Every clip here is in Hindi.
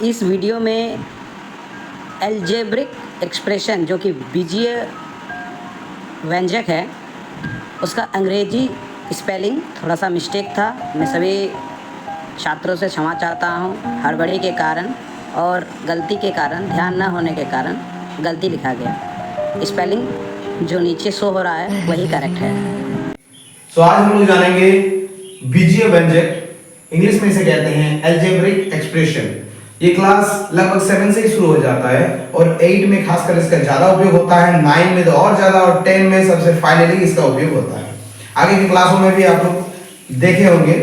इस वीडियो में एल्जेब्रिक एक्सप्रेशन जो कि बीजीय व्यंजक है उसका अंग्रेजी स्पेलिंग थोड़ा सा मिस्टेक था। मैं सभी छात्रों से क्षमा चाहता हूँ। हड़बड़ी के कारण और गलती के कारण, ध्यान न होने के कारण गलती लिखा गया। स्पेलिंग जो नीचे शो हो रहा है वही करेक्ट है। तो आज हम लोग जानेंगे बीजीय व्यंजक, इंग्लिश में इसे कहते हैं एल्जेब्रिक एक्सप्रेशन। ये क्लास लगभग 7 से ही शुरू हो जाता है और 8 में खासकर इसका ज्यादा उपयोग होता है, 9 में तो और ज्यादा, और 10 में सबसे फाइनली इसका उपयोग होता है। आगे की क्लासों में भी आप लोग देखे होंगे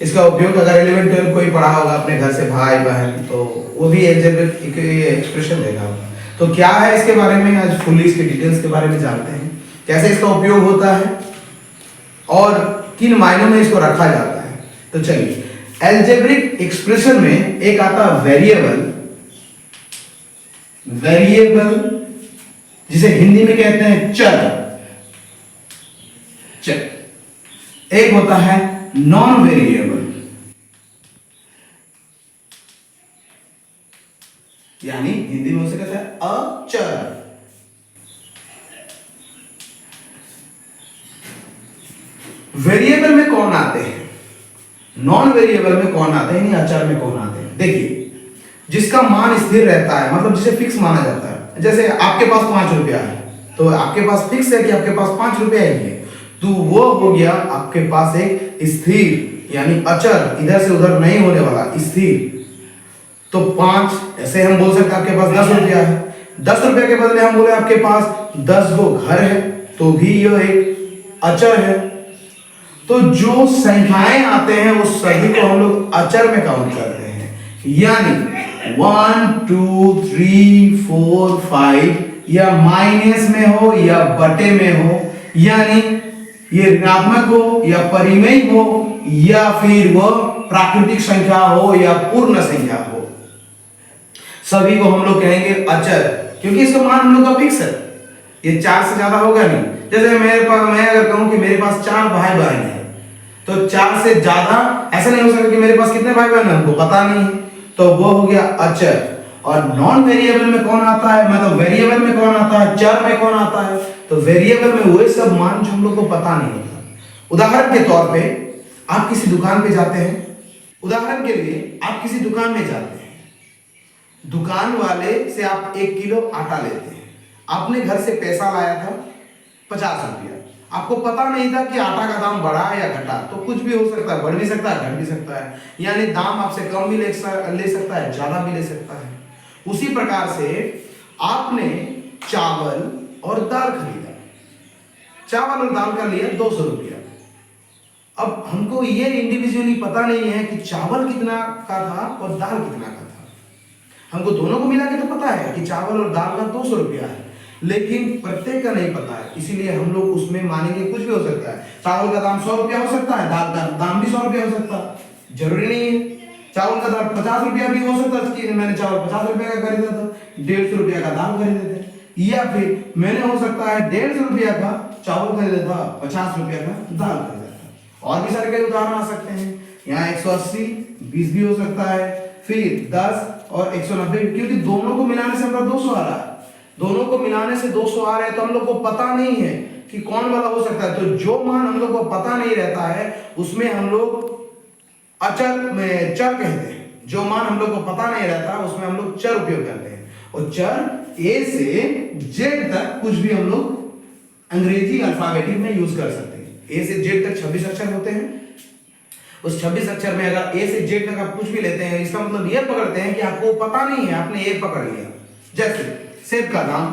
इसका उपयोग। अगर 11 12 कोई पढ़ा होगा अपने घर से भाई बहन, तो वो भी एल्जेब्रिक एक्सप्रेशन देगा। तो क्या है इसके बारे में आज फुल्ली इसके डिटेल्स के बारे में जानते हैं, कैसे इसका उपयोग होता है और किन मायनों में इसको रखा जाता है। तो चलिए, एल्जेब्रिक एक्सप्रेशन में एक आता वेरिएबल, जिसे हिंदी में कहते हैं चर। एक होता है नॉन वेरिएबल, यानी हिंदी में उसे कहते हैं अचर। वेरिएबल में कौन आते हैं, नॉन वेरिएबल में कौन आते हैं, अचर में कौन आते हैं। देखिए, जिसका मान स्थिर रहता है, मतलब जिसे फिक्स माना जाता है। जैसे आपके पास 5 रुपया है, तो आपके पास फिक्स है कि आपके पास 5 रुपया है, तो वो हो गया आपके पास एक स्थिर, यानी अचर, इधर से उधर नहीं होने वाला, स्थिर। तो 5, ऐसे हम बोल सकते हैं आपके पास 10 रुपया है, 10 रुपया के बदले हम बोले आपके पास 10 गो घर है, तो भी यह एक अचर है। तो जो संख्याएं आते हैं वो सभी को हम लोग अचर में काउंट करते हैं, यानी 1 2 3 4 5 या माइनस में हो या बटे में हो, यानी ये ऋणात्मक हो या परिमेय हो या फिर वह प्राकृतिक संख्या हो या पूर्ण संख्या हो, सभी को हम लोग कहेंगे अचर, क्योंकि इसका मान हम लोग का फिक्स है। ये 4 से ज्यादा होगा नहीं। जैसे मैं अगर कहूं कि मेरे पास 4 भाई बहन है, तो 4 से ज्यादा ऐसा नहीं हो सकता कि मेरे पास कितने भाई बहन है हमको पता नहीं है, तो वो हो गया अचर। और नॉन वेरिएबल में कौन आता है, मतलब वेरिएबल में कौन आता है, चर में कौन आता है। तो वेरिएबल में वही सब मान जो हम लोग को पता नहीं होता। उदाहरण के तौर पे आप किसी दुकान पे जाते हैं, उदाहरण के लिए आप किसी दुकान में जाते हैं, दुकान वाले से आप 1 किलो आटा लेते हैं। आपने घर से पैसा लाया था 50 रुपया, आपको पता नहीं था कि आटा का दाम बढ़ा है या घटा, तो कुछ भी हो सकता है, बढ़ भी सकता है, घट भी सकता है, यानी दाम आपसे कम भी ले सकता है, ज्यादा भी ले सकता है। उसी प्रकार से आपने चावल और दाल खरीदा, चावल और दाल का लिया 200 रुपया। अब हमको ये इंडिविजुअली पता नहीं है कि चावल कितना का था और दाल कितना का था। हमको दोनों को मिला के तो पता है कि चावल और दाल का 200 रुपया है, लेकिन प्रत्येक का नहीं पता है, इसीलिए हम लोग उसमें मानेंगे कुछ भी हो सकता है। चावल का दाम 100 रुपया हो सकता है, दाल का दाम भी 100 रुपया हो सकता है, जरूरी नहीं है। चावल का दाम 50 रुपया भी हो सकता है कि मैंने चावल 50 रुपया का खरीदा था, 150 रुपया का दाल खरीदे थे, या फिर मैंने हो सकता है 150 रुपया का चावल खरीदा था, 50 रुपया का दाल खरीदा था। और भी सारे कई उदाहरण आ सकते हैं। यहाँ 180 20 भी हो सकता है, फिर 10 और 190, क्योंकि दोनों को मिलाने से हमारा 200 आ रहा है, दोनों को मिलाने से 200 आ रहा है, तो हम लोग को पता नहीं है कि कौन वाला हो सकता है। तो जो मान हम लोग को पता नहीं रहता है उसमें हम लोग अचर में चर कहते हैं। जो मान हम लोग को पता नहीं रहता उसमें हम लोग चर उपयोग करते हैं। और चर ए से जेड तक कुछ भी हम लोग अंग्रेजी अल्फाबेटिक में यूज कर सकते हैं। ए से जेड तक 26 अक्षर होते हैं। उस 26 अक्षर में अगर ए से जेड तक आप कुछ भी लेते हैं, इसका मतलब ये पकड़ते हैं कि आपको पता नहीं है, आपने ए पकड़ लिया। जैसे सेब का दाम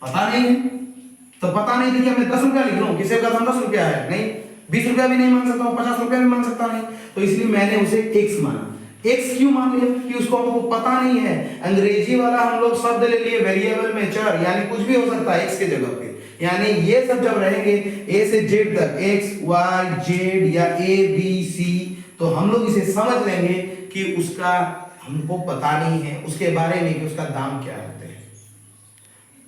पता नहीं है, तो पता नहीं था कि मैं 10 रुपया लिख लूं कि सेब का दाम 10 रुपया है, नहीं 20 रुपया भी नहीं मान सकता हूं, 50 रुपया भी मान सकता नहीं, तो इसलिए मैंने उसे एक्स माना। एक्स क्यों मान लिया कि उसको हमको पता नहीं है। अंग्रेजी वाला हम लोग शब्द ले लिए वेरिएबल में चर, यानी कुछ भी हो सकता है एक्स के जगह पे, यानी ये सब जब रहेंगे ए से जेड तक, एक्स वाई जेड या ए बी सी, तो हम लोग इसे समझ लेंगे कि उसका हमको पता नहीं है उसके बारे में कि उसका दाम क्या होते हैं।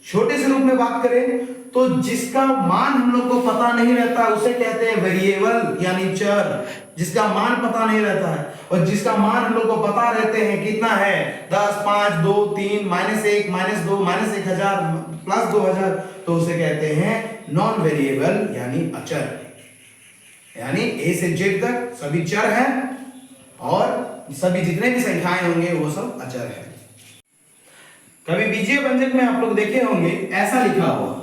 छोटे से रूप में बात करें तो जिसका मान हम लोग को पता नहीं रहता उसे कहते हैं वेरिएबल यानी चर, जिसका मान पता नहीं रहता है। और जिसका मान हम लोग को पता रहते हैं कितना है 10, 5, 2, 3, -1, -2, -1000 +2000, तो उसे कहते हैं नॉन वेरिएबल यानी अचर। यानी ए से जेड तक सभी चर हैं और सभी जितने भी संख्याएं होंगे वो सब अचर है। कभी बीजीय व्यंजक में आप लोग देखे होंगे ऐसा लिखा हुआ,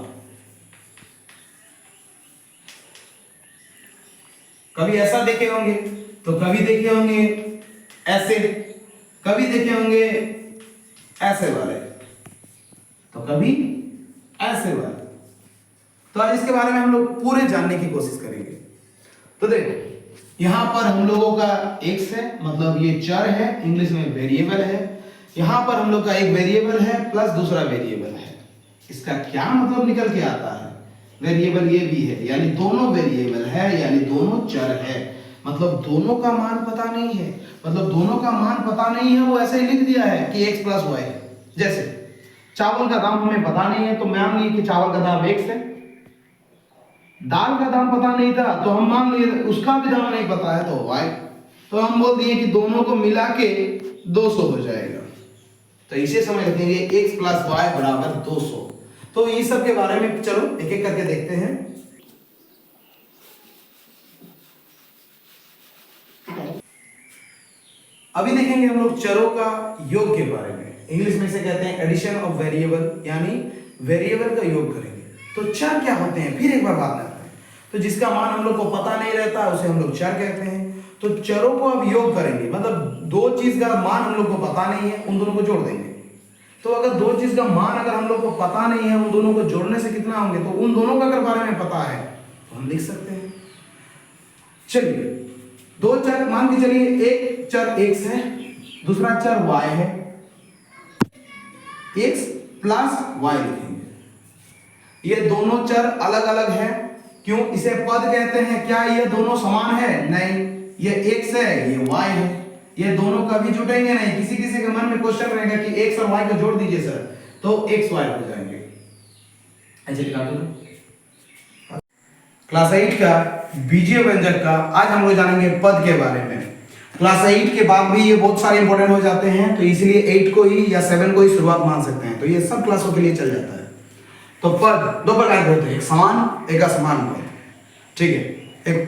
कभी ऐसा देखे होंगे तो कभी देखे होंगे ऐसे, कभी देखे होंगे ऐसे वाले, तो कभी ऐसे वाले। तो आज इसके बारे में हम लोग पूरे जानने की कोशिश करेंगे। तो देखो यहां पर हम लोगों का x है, मतलब ये चर है, इंग्लिश में वेरिएबल है। यहां पर हम लोग का एक वेरिएबल है प्लस दूसरा वेरिएबल है। इसका क्या मतलब निकल के आता है, वेरिएबल ये भी है यानी दोनों वेरिएबल है यानी दोनों चर है, मतलब दोनों का मान पता नहीं है, मतलब दोनों का मान पता नहीं है, वो ऐसे ही लिख दिया है कि x + y। जैसे चावल का दाम हमें पता नहीं है तो मान लिए कि चावल का दाम x है, दाल का दाम पता नहीं था तो हम मान लिए उसका भी दाम नहीं पता है तो y, तो हम बोल दिए कि दोनों को मिला के 200 हो जाएगा। तो इसे समझ रखेंगे x + y = 200। तो इस सब के बारे में चलो एक एक करके देखते हैं। अभी देखेंगे हम लोग चरों का योग के बारे में। इंग्लिश में से कहते हैं एडिशन ऑफ वेरिएबल, यानी वेरिएबल का योग करेंगे। तो चर क्या होते हैं फिर एक बार बात करते हैं। तो जिसका मान हम लोग को पता नहीं रहता उसे हम लोग चर कहते हैं। तो चरों को अब योग करेंगे, मतलब दो चीज का मान हम लोग को पता नहीं है, उन दोनों को जोड़ देंगे। तो अगर दो चीज का मान अगर हम लोग को पता नहीं है, उन दोनों को जोड़ने से कितना होंगे, तो उन दोनों का अगर बारे में पता है तो हम लिख सकते हैं। चलिए दो चर मान के चलिए, एक चर x है, दूसरा चर y है, x + y लिखेंगे। ये दोनों चर अलग अलग है, क्यों इसे पद कहते हैं? क्या ये दोनों समान है? नहीं, ये x है ये y है, ये दोनों कभी जुटेंगे नहीं। किसी किसी के मन में क्वेश्चन रहेगा कि x और y को जोड़ दीजिए सर, तो x y हो जाएंगे। ऐसे लिखा दो। क्लास 8 का बीजीय व्यंजक का आज हम लोग जानेंगे पद के बारे में। क्लास 8 के बाद भी ये बहुत सारे इंपॉर्टेंट हो जाते हैं, तो इसलिए 8 को ही या 7 को ही शुरुआत मान सकते हैं, तो ये सब क्लासों के लिए चल जाता है। तो पद दो प्रकार के होते हैं, एक समान एक असमान पद। ठीक है,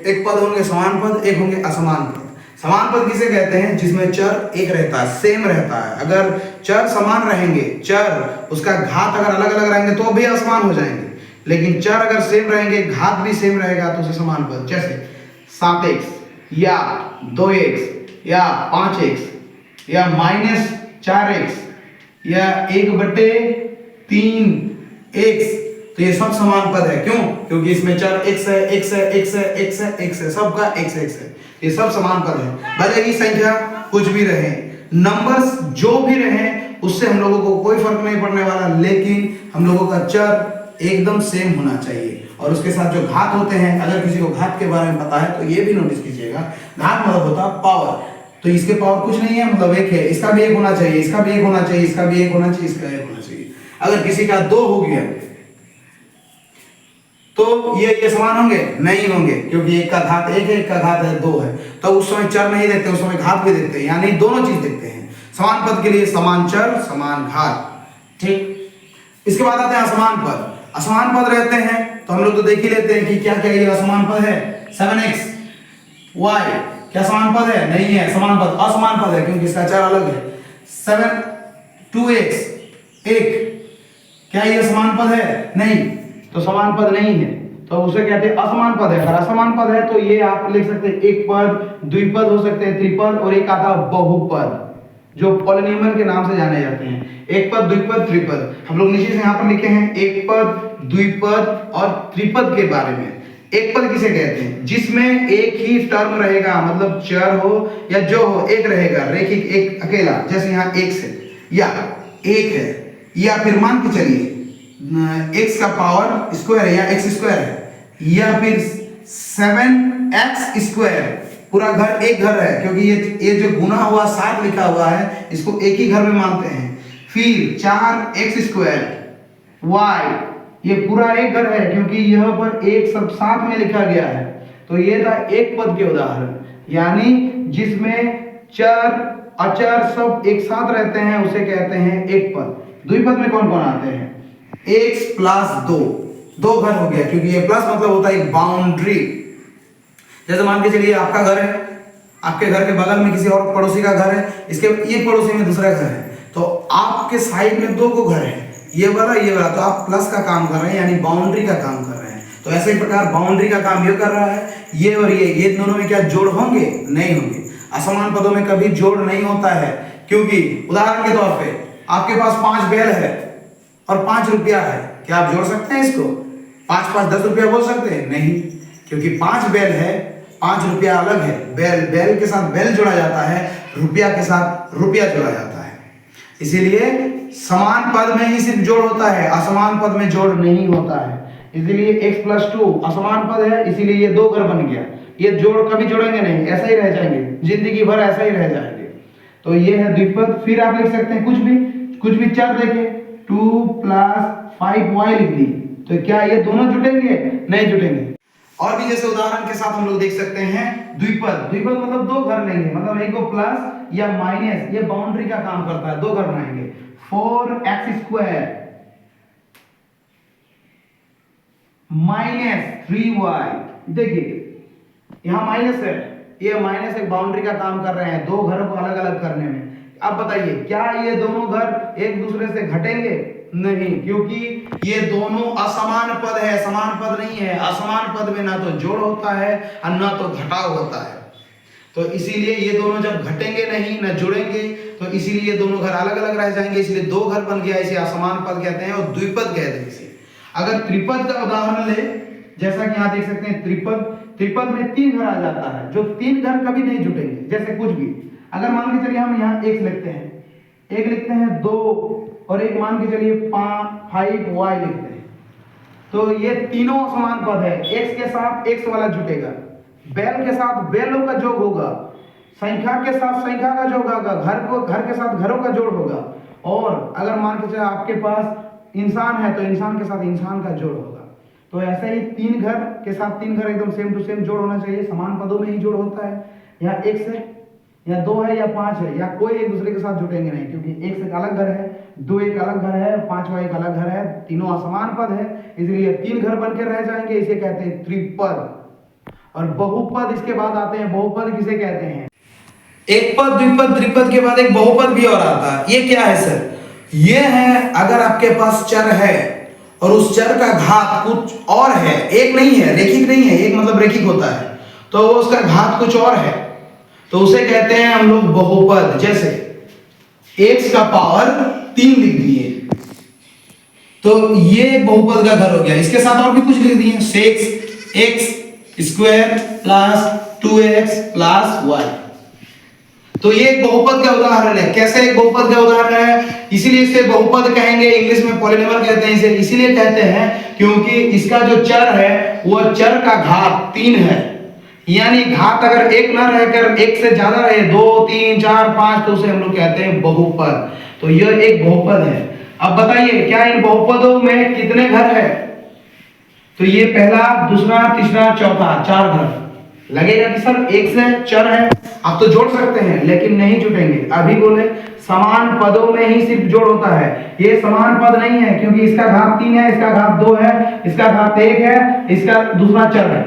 एक पद होंगे समान पद, एक होंगे असमान पद। समान पद किसे कहते हैं? जिसमें चर एक रहता है, सेम रहता है। अगर चर समान रहेंगे, चर उसका घात अगर अलग अलग रहेंगे तो भी असमान हो जाएंगे, लेकिन चर अगर सेम रहेंगे, घात भी सेम रहेगा तो उसे समान पद। जैसे 7x या 2x या 5x या -4x या 1/3x, तो ये सब समान पद है। क्यों? क्योंकि इसमें चर x है, x है, x है, x है, x है, सबका x है, ये सब समान पद है। भले ही संख्या कुछ भी रहे, नंबर्स जो भी रहे, उससे हम लोगों को कोई फर्क नहीं पड़ने वाला, लेकिन हम लोगों का चर एकदम सेम होना चाहिए। और उसके साथ जो घात होते हैं, अगर किसी को घात के बारे में पता है तो ये भी नोटिस कीजिएगा, घात मतलब होता है पावर। तो इसके पावर कुछ नहीं है, मतलब एक है, इसका भी एक होना चाहिए, इसका भी एक होना चाहिए, इसका भी एक होना चाहिए, इसका एक होना चाहिए। अगर किसी का 2 हो गया तो ये समान होंगे? नहीं होंगे, क्योंकि एक का घात 1 है, एक का घात 2 है। तो उस समय चर नहीं देखते, उस समय घात भी देखते हैं, यानी दोनों चीज देखते हैं। समान पद के लिए समान चर समान घात। ठीक, इसके बाद आते हैं असमान पद। असमान पद रहते हैं तो हम लोग तो देख ही लेते हैं कि क्या क्या ये असमान पद है। 7x y क्या समान पद है? नहीं है, समान पद असमान पद है, क्योंकि इसका चर अलग है। 2x 1 क्या ये समान पद है? नहीं, तो समान पद नहीं है, तो उसे कहते हैं असमान पद है। अगर असमान पद है तो ये आप लिख सकते हैं एक पद, द्विपद हो सकते हैं, त्रिपद, और एक आता है बहुपद, जो पॉलिनॉमियल के नाम से जाने जाते हैं। एक पद, द्विपद, त्रिपद। हम लोग नीचे से यहाँ पर लिखे हैं एक पद, द्विपद और त्रिपद के बारे में। एक पद किसे कहते हैं? जिसमें एक ही टर्म रहेगा, मतलब चर हो या जो हो, एक रहेगा, रेखिक एक अकेला। जैसे यहाँ x है या 1 है, या फिर मान के चलिए x का पावर स्क्वायर है या x स्क्वायर है, या फिर 7x²। पूरा घर एक घर है, क्योंकि ये जो गुना हुआ 7 लिखा हुआ है, इसको एक ही घर में मानते हैं। फिर 4x² y ये पूरा एक घर है क्योंकि यह पर एक सब साथ में लिखा गया है। तो ये था एक पद के उदाहरण, यानी जिसमें चर अचर सब एक साथ रहते हैं उसे कहते हैं एक पद। द्विपद में कौन कौन आते हैं? x प्लस दो घर हो गया, क्योंकि ये प्लस मतलब होता है एक बाउंड्री। जैसे मान के चलिए आपका घर है, आपके घर के बगल में किसी और पड़ोसी का घर है, इसके ये पड़ोसी में दूसरा घर है, तो आपके साइड में दो को घर है, ये वाला ये वाला, तो आप प्लस का काम कर रहे हैं, यानी बाउंड्री का काम कर रहे हैं। तो ऐसे ही प्रकार बाउंड्री का काम ये कर रहा है, ये और ये दोनों में क्या जोड़ होंगे? नहीं होंगे। असमान पदों में कभी जोड़ नहीं होता है, क्योंकि उदाहरण के तौर पे आपके पास 5 बैल है और 5 रुपया है, क्या आप जोड़ सकते हैं इसको? 5 5 10 रुपया बोल सकते हैं? नहीं, क्योंकि 5 बैल है, 5 रुपया अलग है। बैल के साथ बैल जोड़ा जाता है, रुपया के साथ रुपया जोड़ा जाता है। इसीलिए समान पद में ही सिर्फ जोड़ होता है, असमान पद में जोड़ नहीं होता है। इसीलिए x + 2 असमान पद है, इसीलिए ये 2 घर बन गया। ये जोड़ कभी जोड़ेंगे नहीं, ऐसा ही रह जाएंगे, जिंदगी भर ऐसा ही रह जाएंगे। तो ये है द्विपद। फिर आप लिख सकते हैं कुछ भी चर देके 2 + 5y लिख दी, तो क्या ये दोनों जुटेंगे? नहीं जुटेंगे। और भी जैसे उदाहरण के साथ हम लोग देख सकते हैं द्विपद मतलब 2 घर लेंगे, मतलब एक को प्लस या माइनस, ये बाउंड्री का काम करता है, 2 घर बनाएंगे। 4x² - 3y, देखिए यहां माइनस है, ये माइनस एक बाउंड्री का काम कर रहे हैं, 2 घरों को अलग अलग करने में। अब बताइए क्या ये दोनों घर एक दूसरे से घटेंगे? नहीं, क्योंकि ये दोनों असमान पद है, समान पद नहीं है। असमान पद में ना तो जोड़ होता है और ना तो घटाव होता है, तो इसीलिए ये दोनों जब घटेंगे नहीं, ना जुड़ेंगे, तो इसीलिए दोनों घर अलग अलग रह जाएंगे, इसलिए 2 घर बन गया, इसे असमान पद कहते हैं और द्विपद कहते हैं इसे। अगर त्रिपद का उदाहरण ले, जैसा कि यहाँ देख सकते हैं त्रिपद में 3 घर आ जाता है, जो 3 घर कभी नहीं जुटेंगे। जैसे कुछ भी, अगर मान के चलिए हम यहाँ 1 लिखते हैं, 1 लिखते हैं 2 और एक मान के चलिए 5y लिखते हैं, तो ये तीनों समान पद है। x के साथ x वाला जुटेगा, बैल के साथ बैलों का जोड़ होगा, संख्या के साथ संख्या का जोड़ होगा, घर के साथ घरों का जोड़ होगा, और अगर मान के चलिए आपके पास इंसान है तो इंसान के साथ इंसान का जोड़ होगा। तो ऐसे ही 3 घर के साथ 3 घर एकदम सेम टू सेम जोड़ होना चाहिए, समान पदों में ही जोड़ होता है। यहाँ x है या 2 है या 5 है, या कोई एक दूसरे के साथ जुटेंगे नहीं, क्योंकि x एक अलग घर है, 2 एक अलग घर है, 5 एक अलग घर है, तीनों असमान पद है, इसलिए 3 घर बनकर रह जाएंगे, इसे कहते हैं त्रिपद। और बहुपद इसके बाद आते हैं। बहुपद किसे कहते हैं? एक पद, द्विपद, त्रिपद के बाद एक बहुपद भी और आता है। ये क्या है सर? ये है अगर आपके पास चर है और उस चर का घात कुछ और है, एक नहीं है, रेखिक नहीं है, एक मतलब रेखिक होता है, तो उसका घात कुछ और है, तो उसे कहते हैं हम लोग बहुपद। जैसे x का पावर 3 लिख दिए, तो ये बहुपद का घर हो गया। इसके साथ और भी कुछ लिख दिए, 6x² + 2x + y, तो ये एक बहुपद का उदाहरण है। कैसे एक बहुपद का उदाहरण है? इसीलिए इसे बहुपद कहेंगे, इंग्लिश में पॉलिनोमियल कहते हैं इसे, इसीलिए कहते हैं क्योंकि इसका जो चर है वो चर का घात 3 है, यानी घात अगर 1 ना रहकर 1 से ज्यादा रहे, 2 3 4 5, तो उसे हम लोग कहते हैं बहुपद। तो यह एक बहुपद है। अब बताइए क्या इन बहुपदों में कितने घर है? तो ये पहला, दूसरा, तीसरा, चौथा, 4 घर। लगेगा कि सर 1 से चर है, आप तो जोड़ सकते हैं, लेकिन नहीं जुटेंगे। अभी बोले समान पदों में ही सिर्फ जोड़ होता है, ये समान पद नहीं है, क्योंकि इसका घात 3 है, इसका घात 2 है, इसका घात 1 है, इसका दूसरा चर है,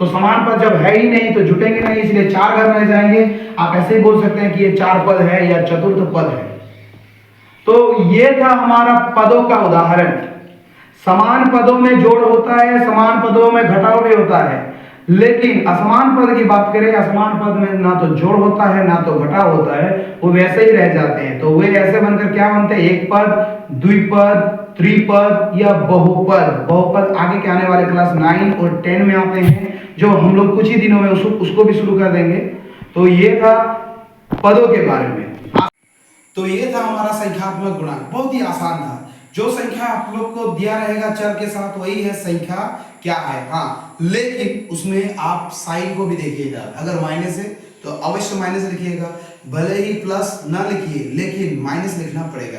तो समान पद जब है ही नहीं तो जुटेंगे नहीं, इसलिए 4 घर रह जाएंगे। आप ऐसे ही बोल सकते हैं कि ये 4 पद है या चतुर्थ पद है। तो ये था हमारा पदों का उदाहरण। समान पदों में जोड़ होता है, समान पदों में घटाव भी होता है, लेकिन असमान पद की बात करें, असमान पद में ना तो जोड़ होता है ना तो घटाव होता है, वो वैसे ही रह जाते हैं। तो वे ऐसे बनकर क्या बनते हैं? एक पद, द्विपद, त्रिपद या बहुपद। बहुपद आगे के आने वाले क्लास 9 और 10 में आते हैं, जो हम लोग कुछ ही दिनों में उसको भी शुरू कर देंगे। तो ये था पदों के बारे में। तो ये था हमारा संख्यात्मक गुणांक, बहुत ही आसान था। जो संख्या आप लोग को दिया रहेगा चर के साथ, वही है संख्या क्या है। हाँ, लेकिन उसमें आप साइन को भी देखिएगा। अगर माइनस है तो अवश्य माइनस लिखिएगा, भले ही प्लस ना लिखिए, लेकिन माइनस लिखना पड़ेगा।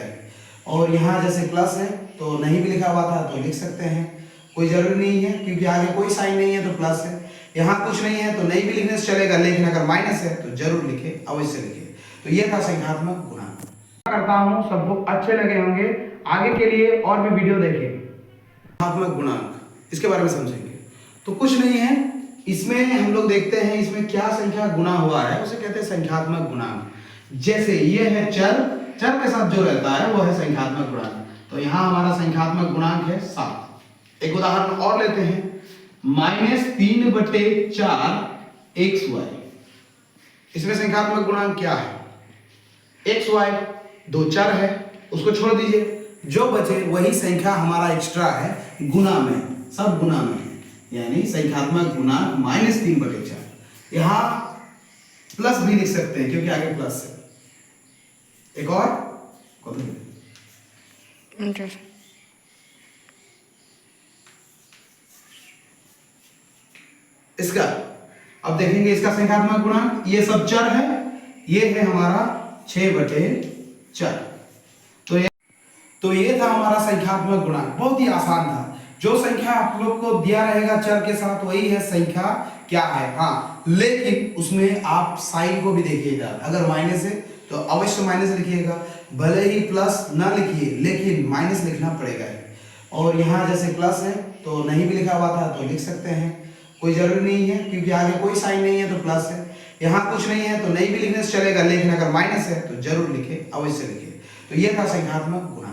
और यहाँ जैसे प्लस है तो नहीं भी लिखा हुआ था तो लिख सकते हैं, कोई जरूरी नहीं है क्योंकि आगे कोई साइन नहीं है तो प्लस है। यहाँ कुछ नहीं है तो नहीं भी लिखने से चलेगा, लेकिन अगर माइनस है तो जरूर लिखे, अवश्य लिखे। तो ये था संख्यात्मक गुणांक। करता हूँ सबको अच्छे लगे होंगे, आगे के लिए और भी वीडियो देखिए। संख्यात्मक गुणांक इसके बारे में समझेंगे। तो कुछ नहीं है इसमें, हम लोग देखते हैं इसमें क्या संख्या गुणा हुआ है उसे कहते हैं संख्यात्मक गुणांक। जैसे ये है चर, चर के साथ जो रहता है वो है संख्यात्मक गुणांक। तो यहाँ हमारा संख्यात्मक गुणांक है 7। एक उदाहरण और लेते हैं, -3/4 XY। इसमें संख्यात्मक गुणांक क्या है? XY दो चर है, उसको छोड़ दीजिए, जो बचे वही संख्या हमारा एक्स्ट्रा है गुना में, सब गुना में, यानी संख्यात्मक गुणांक -3/4। यहाँ प्लस भी लिख सकते हैं क्योंकि आगे प्लस है। एक और इसका अब देखेंगे इसका संख्यात्मक गुणांक, ये सब चर है, ये है हमारा 6/4। तो ये था हमारा संख्यात्मक गुणांक, बहुत ही आसान था। जो संख्या आप लोग को दिया रहेगा चर के साथ वही है संख्या क्या है। हाँ, लेकिन उसमें आप साइन को भी देखिएगा, अगर माइनस है तो अवश्य माइनस लिखिएगा, भले ही प्लस ना लिखिए लेकिन माइनस लिखना पड़ेगा। और यहाँ जैसे प्लस है तो नहीं भी लिखा हुआ था तो लिख सकते हैं, कोई जरूरी नहीं है क्योंकि आगे कोई साइन नहीं है तो प्लस है। यहाँ कुछ नहीं है तो नहीं भी लिखने से चलेगा, लेकिन अगर माइनस है तो जरूर लिखे, अवश्य लिखे। तो ये था संख्यात्मक गुणांक।